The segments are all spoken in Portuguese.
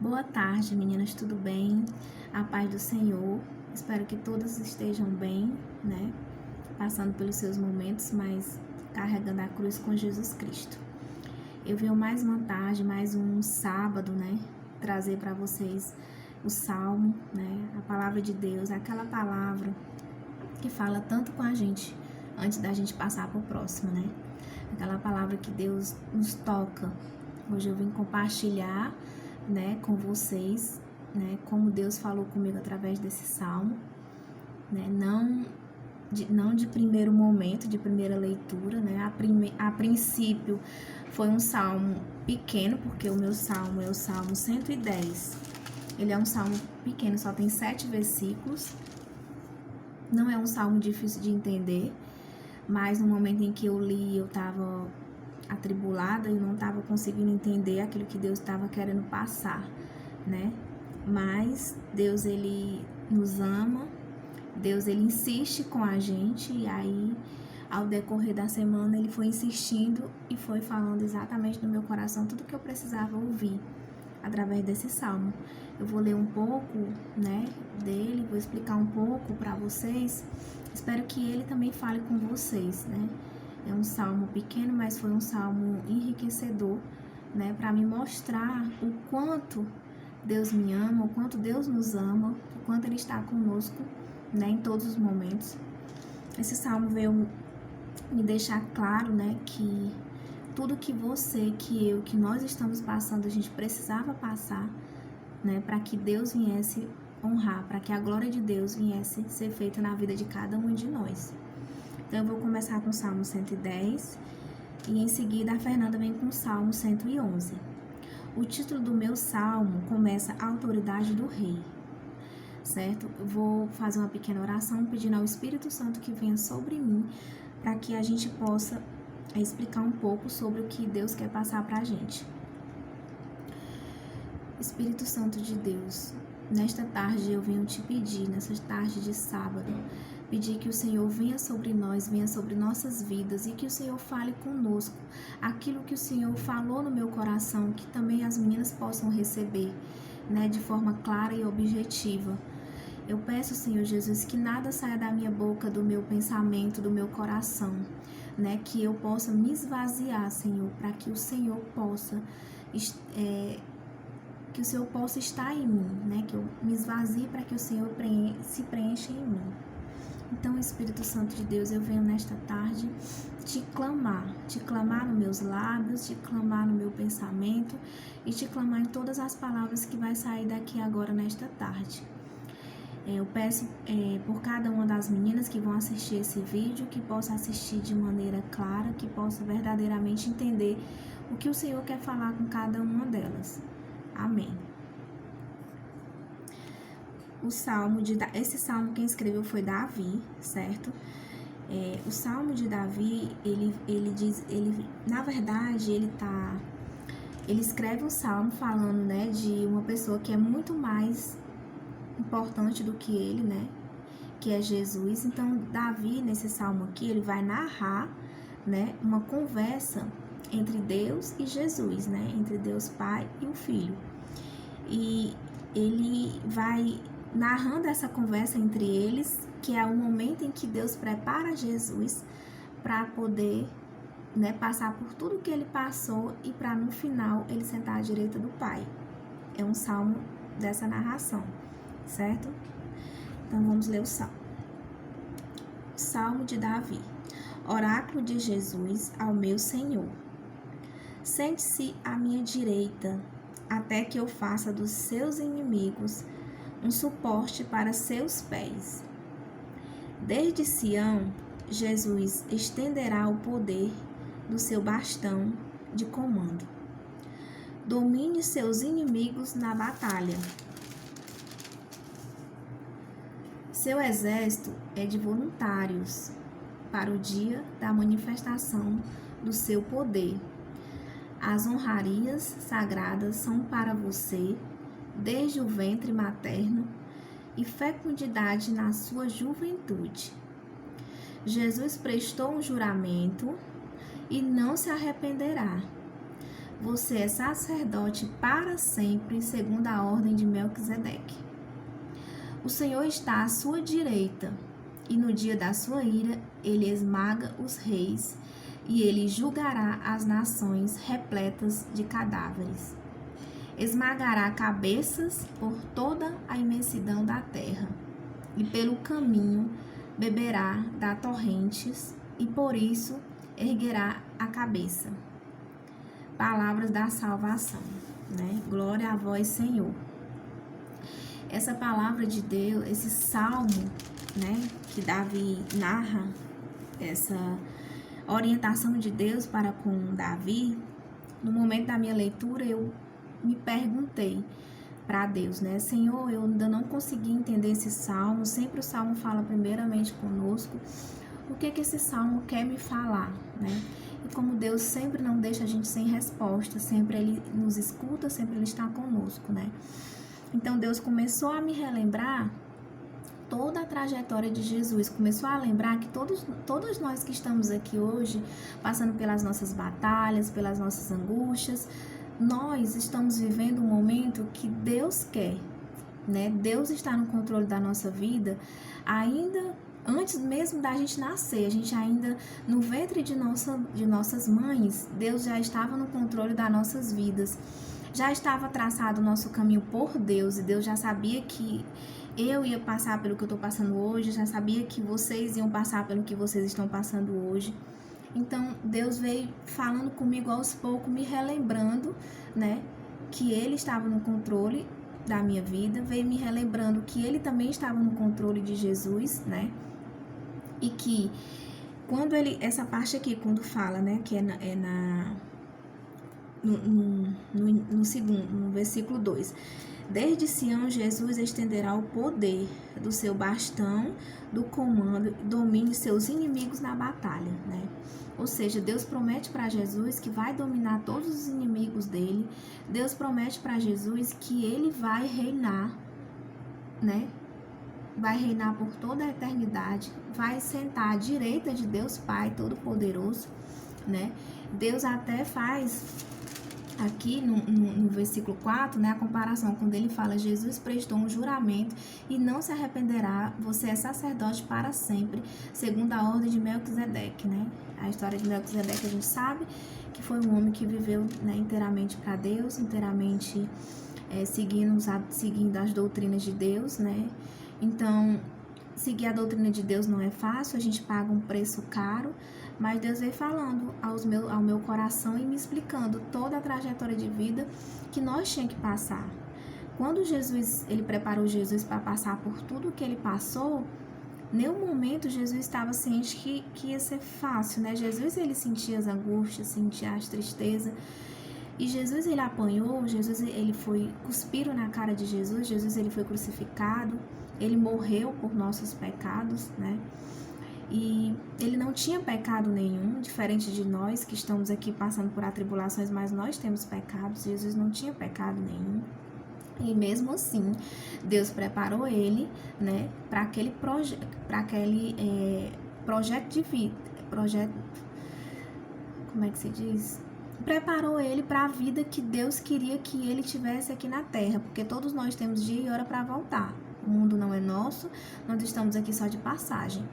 Boa tarde, meninas, tudo bem? A paz do Senhor. Espero que todas estejam bem, né? Passando pelos seus momentos, mas carregando a cruz com Jesus Cristo. Eu venho mais uma tarde, mais um sábado, né? Trazer para vocês o Salmo, né? A palavra de Deus, aquela palavra que fala tanto com a gente antes da gente passar para o próximo, né? Aquela palavra que Deus nos toca. Hoje eu vim compartilhar, né, com vocês, né, como Deus falou comigo através desse salmo, né, não de primeiro momento, de primeira leitura, né, a princípio foi um salmo pequeno, porque o meu salmo é o Salmo 110, ele é um salmo pequeno, só tem 7 versículos, não é um salmo difícil de entender, mas no momento em que eu li, eu estava atribulada e não estava conseguindo entender aquilo que Deus estava querendo passar, né? Mas Deus, ele nos ama, Deus, ele insiste com a gente, e aí, ao decorrer da semana, ele foi insistindo e foi falando exatamente no meu coração tudo que eu precisava ouvir através desse salmo. Eu vou ler um pouco, né, dele, vou explicar um pouco para vocês. Espero que ele também fale com vocês, né? É um salmo pequeno, mas foi um salmo enriquecedor, né, para me mostrar o quanto Deus me ama, o quanto Deus nos ama, o quanto Ele está conosco, né, em todos os momentos. Esse salmo veio me deixar claro, né, que tudo que você, que eu, que nós estamos passando, a gente precisava passar, né, para que Deus viesse honrar, para que a glória de Deus viesse ser feita na vida de cada um de nós. Então, eu vou começar com o Salmo 110 e em seguida a Fernanda vem com o Salmo 111. O título do meu salmo começa a autoridade do rei, certo? Eu vou fazer uma pequena oração pedindo ao Espírito Santo que venha sobre mim para que a gente possa explicar um pouco sobre o que Deus quer passar para a gente. Espírito Santo de Deus, nesta tarde eu venho te pedir, nessa tarde de sábado, pedir que o Senhor venha sobre nós, venha sobre nossas vidas e que o Senhor fale conosco aquilo que o Senhor falou no meu coração, que também as meninas possam receber, né, de forma clara e objetiva. Eu peço, Senhor Jesus, que nada saia da minha boca, do meu pensamento, do meu coração, né, que eu possa me esvaziar, Senhor, para que o Senhor possa estar em mim, né? Que eu me esvazie para que o Senhor se preencha em mim. Então, Espírito Santo de Deus, eu venho nesta tarde te clamar nos meus lábios, te clamar no meu pensamento e te clamar em todas as palavras que vai sair daqui agora nesta tarde. Eu peço por cada uma das meninas que vão assistir esse vídeo, que possa assistir de maneira clara, que possa verdadeiramente entender o que o Senhor quer falar com cada uma delas. Amém. Esse salmo quem escreveu foi Davi, certo? O salmo de Davi, na verdade, ele escreve um salmo falando, né, de uma pessoa que é muito mais importante do que ele, né, que é Jesus. Então, Davi, nesse salmo aqui, ele vai narrar, né, uma conversa entre Deus e Jesus, né, entre Deus Pai e o Filho. E ele vai narrando essa conversa entre eles, que é o momento em que Deus prepara Jesus para poder, né, passar por tudo que ele passou e para no final ele sentar à direita do Pai. É um salmo dessa narração, certo? Então vamos ler o salmo. Salmo de Davi. Oráculo de Jesus ao meu Senhor. Sente-se à minha direita, até que eu faça dos seus inimigos um suporte para seus pés. Desde Sião, Jesus estenderá o poder do seu bastão de comando. Domine seus inimigos na batalha. Seu exército é de voluntários para o dia da manifestação do seu poder. As honrarias sagradas são para você desde o ventre materno e fecundidade na sua juventude. Jesus prestou um juramento e não se arrependerá. você é sacerdote para sempre, segundo a ordem de Melquisedeque. O Senhor está à sua direita, e no dia da sua ira ele esmaga os reis, e ele julgará as nações repletas de cadáveres. Esmagará cabeças por toda a imensidão da terra, e pelo caminho beberá da torrentes, e por isso erguerá a cabeça. Palavras da salvação, né? Glória a vós, Senhor. Essa palavra de Deus, esse salmo, né, que Davi narra, essa orientação de Deus para com Davi, no momento da minha leitura eu me perguntei para Deus, né? Senhor, eu ainda não consegui entender esse salmo. Sempre o salmo fala primeiramente conosco. O que esse salmo quer me falar, né? E como Deus sempre não deixa a gente sem resposta, sempre Ele nos escuta, sempre Ele está conosco, né? Então Deus começou a me relembrar toda a trajetória de Jesus, começou a lembrar que todos nós que estamos aqui hoje, passando pelas nossas batalhas, pelas nossas angústias, nós estamos vivendo um momento que Deus quer, né? Deus está no controle da nossa vida, ainda antes mesmo da gente nascer, a gente ainda no ventre de nossas mães, Deus já estava no controle das nossas vidas. Já estava traçado o nosso caminho por Deus, e Deus já sabia que eu ia passar pelo que eu estou passando hoje, já sabia que vocês iam passar pelo que vocês estão passando hoje. Então, Deus veio falando comigo aos poucos, me relembrando, né, que Ele estava no controle da minha vida, veio me relembrando que Ele também estava no controle de Jesus, né, e que quando Ele, essa parte aqui, quando fala, né, que no versículo 2, desde Sião Jesus estenderá o poder do seu bastão, do comando, domine seus inimigos na batalha, né? Ou seja, Deus promete para Jesus que vai dominar todos os inimigos dele. Deus promete para Jesus que ele vai reinar, né? Vai reinar por toda a eternidade, vai sentar à direita de Deus Pai Todo-Poderoso, né? Deus até faz aqui no versículo 4, né, a comparação, quando ele fala, Jesus prestou um juramento e não se arrependerá, você é sacerdote para sempre, segundo a ordem de Melquisedeque, né? A história de Melquisedeque a gente sabe que foi um homem que viveu, né, inteiramente para Deus, inteiramente seguindo as doutrinas de Deus, né? Então, seguir a doutrina de Deus não é fácil, a gente paga um preço caro, mas Deus veio falando ao meu coração e me explicando toda a trajetória de vida que nós tínhamos que passar. Quando ele preparou Jesus para passar por tudo que ele passou, nenhum momento Jesus estava ciente que ia ser fácil, né? Jesus, ele sentia as angústias, sentia as tristezas, e Jesus, ele apanhou, Jesus, ele foi, cuspiram na cara de Jesus, Jesus, ele foi crucificado, ele morreu por nossos pecados, né? E ele não tinha pecado nenhum, diferente de nós que estamos aqui passando por atribulações, mas nós temos pecados. Jesus não tinha pecado nenhum. E mesmo assim, Deus preparou ele, né, para aquele projeto de vida, como é que se diz? Preparou ele para a vida que Deus queria que ele tivesse aqui na terra, porque todos nós temos dia e hora para voltar. O mundo não é nosso, nós estamos aqui só de passagem.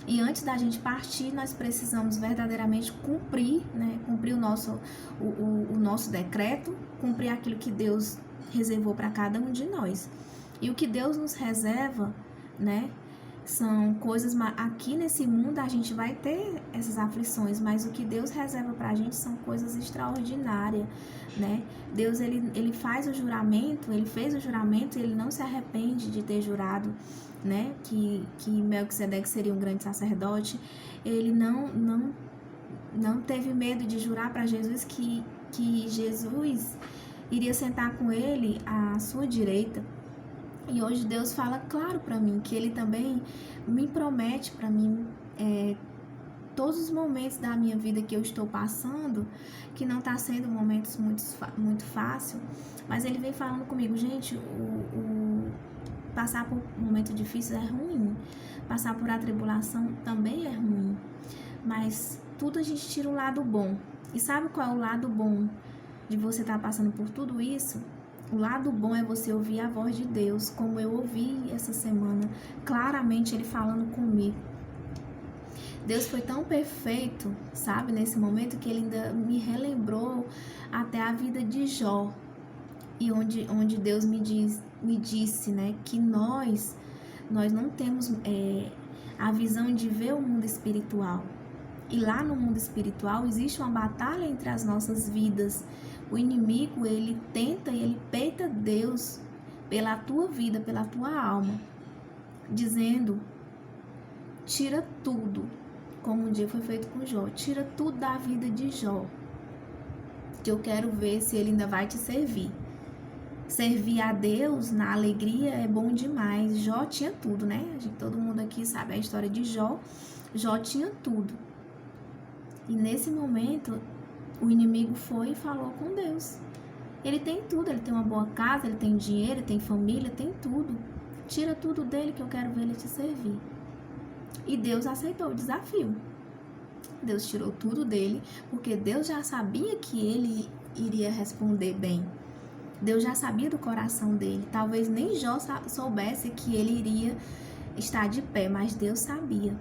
E antes da gente partir, nós precisamos verdadeiramente cumprir, né? Cumprir o nosso decreto, cumprir aquilo que Deus reservou para cada um de nós. E o que Deus nos reserva, né? São coisas, aqui nesse mundo a gente vai ter essas aflições, mas o que Deus reserva pra gente são coisas extraordinárias, né? Deus, ele faz o juramento, ele fez o juramento e ele não se arrepende de ter jurado, né? Que Melquisedeque seria um grande sacerdote. Ele não teve medo de jurar para Jesus que Jesus iria sentar com ele à sua direita. E hoje Deus fala claro para mim, que Ele também me promete para mim todos os momentos da minha vida que eu estou passando, que não está sendo momentos muito fácil, mas Ele vem falando comigo, gente, passar por momentos difíceis é ruim, passar por atribulação também é ruim, mas tudo a gente tira um lado bom. E sabe qual é o lado bom de você estar passando por tudo isso, o lado bom é você ouvir a voz de Deus, como eu ouvi essa semana, claramente Ele falando comigo. Deus foi tão perfeito, sabe, nesse momento, que Ele ainda me relembrou até a vida de Jó, e onde Deus me disse, né, que nós não temos a visão de ver o mundo espiritual. E lá no mundo espiritual existe uma batalha entre as nossas vidas. O inimigo, ele tenta e ele peita Deus pela tua vida, pela tua alma, dizendo: tira tudo, como um dia foi feito com Jó, tira tudo da vida de Jó, que eu quero ver se ele ainda vai te servir. Servir a Deus na alegria é bom demais. Jó tinha tudo, né? Todo mundo aqui sabe a história de Jó. Jó tinha tudo. E nesse momento, o inimigo foi e falou com Deus. Ele tem tudo, ele tem uma boa casa, ele tem dinheiro, ele tem família, tem tudo. Tira tudo dele que eu quero ver ele te servir. E Deus aceitou o desafio. Deus tirou tudo dele, porque Deus já sabia que ele iria responder bem. Deus já sabia do coração dele. Talvez nem Jó soubesse que ele iria estar de pé, mas Deus sabia.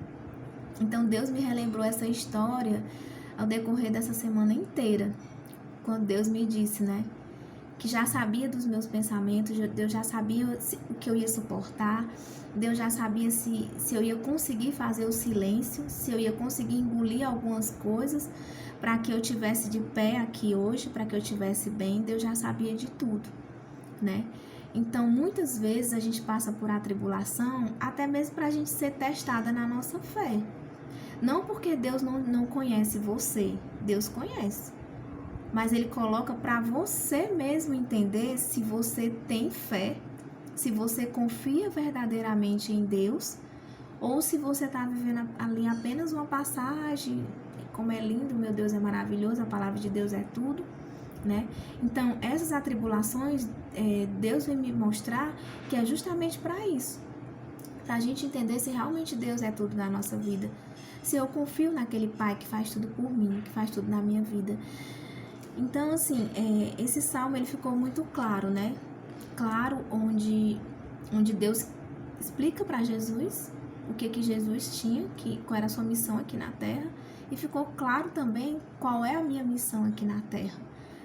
Então Deus me relembrou essa história ao decorrer dessa semana inteira, quando Deus me disse, né, que já sabia dos meus pensamentos, Deus já sabia o que eu ia suportar, Deus já sabia se eu ia conseguir fazer o silêncio, se eu ia conseguir engolir algumas coisas para que eu tivesse de pé aqui hoje, para que eu tivesse bem. Deus já sabia de tudo, né? Então, muitas vezes a gente passa por atribulação até mesmo para a gente ser testada na nossa fé. Não porque Deus não conhece você, Deus conhece. Mas Ele coloca para você mesmo entender se você tem fé, se você confia verdadeiramente em Deus, ou se você está vivendo ali apenas uma passagem. Como é lindo, meu Deus é maravilhoso, a palavra de Deus é tudo, né? Então, essas atribulações, Deus vem me mostrar que é justamente para isso, para a gente entender se realmente Deus é tudo na nossa vida, se eu confio naquele Pai que faz tudo por mim, que faz tudo na minha vida. Então, assim, esse salmo, ele ficou muito claro, né? Claro, onde Deus explica para Jesus o que Jesus tinha, qual era a sua missão aqui na Terra, e ficou claro também qual é a minha missão aqui na Terra,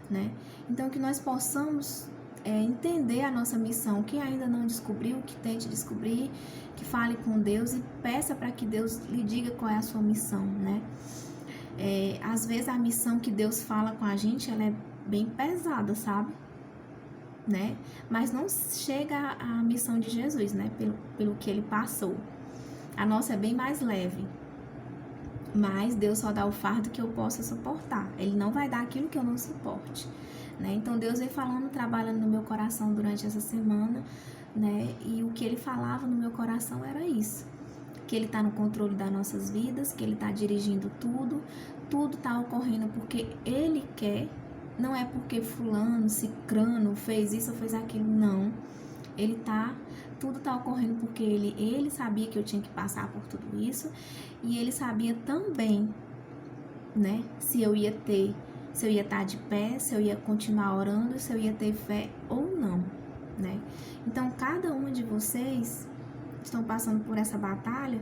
né? Então, que nós possamos entender a nossa missão. Quem ainda não descobriu, que tente descobrir, que fale com Deus e peça para que Deus lhe diga qual é a sua missão, né? Às vezes a missão que Deus fala com a gente, ela é bem pesada, sabe? Né? Mas não chega à missão de Jesus, né? Pelo que ele passou. A nossa é bem mais leve. Mas Deus só dá o fardo que eu possa suportar. Ele não vai dar aquilo que eu não suporte, né? Então Deus vem falando, trabalhando no meu coração durante essa semana, né? E o que Ele falava no meu coração era isso: que Ele está no controle das nossas vidas, que Ele está dirigindo tudo está ocorrendo porque Ele quer, não é porque fulano, cicrano fez isso ou fez aquilo, não. Tudo tá ocorrendo porque ele sabia que eu tinha que passar por tudo isso, e ele sabia também, né, se eu ia estar de pé, se eu ia continuar orando, se eu ia ter fé ou não, né? Então, cada uma de vocês estão passando por essa batalha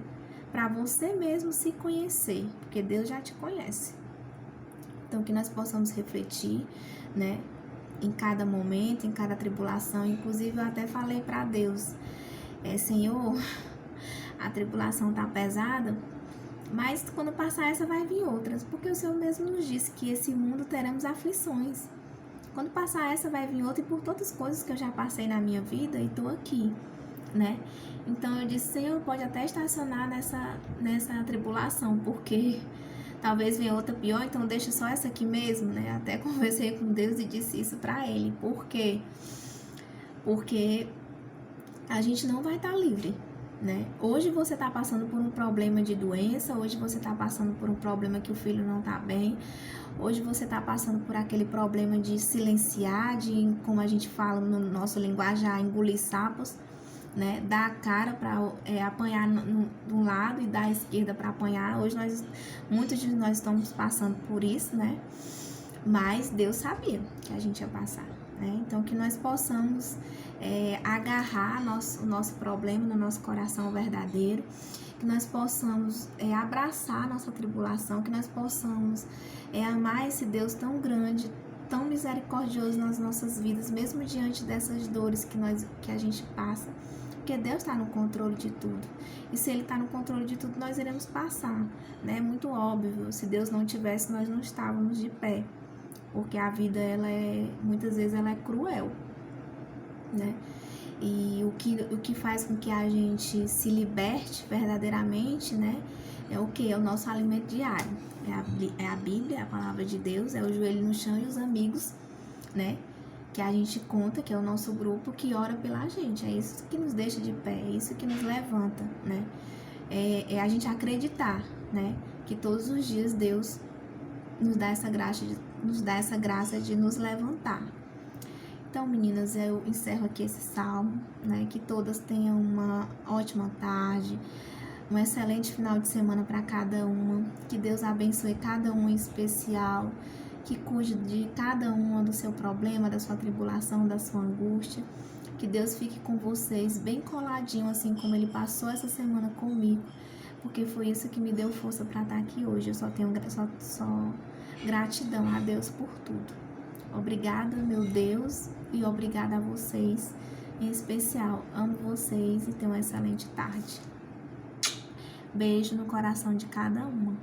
para você mesmo se conhecer, porque Deus já te conhece. Então, que nós possamos refletir, né, em cada momento, em cada tribulação. Inclusive, eu até falei para Deus, Senhor, a tribulação tá pesada, mas quando passar essa vai vir outras, porque o Senhor mesmo nos disse que esse mundo teremos aflições. Quando passar essa vai vir outra, e por todas as coisas que eu já passei na minha vida e tô aqui, né? Então eu disse: Senhor, pode até estacionar nessa tribulação, porque talvez venha outra pior, então deixa só essa aqui mesmo, né? Até conversei com Deus e disse isso pra Ele. Por quê? Porque a gente não vai estar livre, né? Hoje você tá passando por um problema de doença, hoje você tá passando por um problema que o filho não tá bem, hoje você tá passando por aquele problema de silenciar, de, como a gente fala no nosso linguajar, engolir sapos, né? Dar a cara para apanhar de um lado e dar a esquerda para apanhar. Hoje muitos de nós estamos passando por isso, né? mas Deus sabia que a gente ia passar, né? Então, que nós possamos agarrar o nosso problema no nosso coração verdadeiro, que nós possamos abraçar a nossa tribulação, que nós possamos amar esse Deus tão grande, tão misericordioso nas nossas vidas, mesmo diante dessas dores que a gente passa, porque Deus está no controle de tudo. E se Ele está no controle de tudo, nós iremos passar, né? É muito óbvio, se Deus não tivesse, nós não estávamos de pé, porque a vida, muitas vezes, ela é cruel, né? E o que faz com que a gente se liberte verdadeiramente, né? É o que? É o nosso alimento diário. É a Bíblia, a palavra de Deus, é o joelho no chão e os amigos, né? Que a gente conta, que é o nosso grupo que ora pela gente. É isso que nos deixa de pé, é isso que nos levanta, né? É a gente acreditar, né? Que todos os dias Deus nos dá essa graça de nos levantar. Então, meninas, eu encerro aqui esse salmo, né? Que todas tenham uma ótima tarde, um excelente final de semana para cada uma. Que Deus abençoe cada uma em especial, que cuide de cada uma do seu problema, da sua tribulação, da sua angústia. Que Deus fique com vocês bem coladinho, assim como Ele passou essa semana comigo, porque foi isso que me deu força para estar aqui hoje. Eu só tenho só gratidão a Deus por tudo. Obrigada, meu Deus, e obrigada a vocês, em especial. Amo vocês e tenham uma excelente tarde. Beijo no coração de cada uma.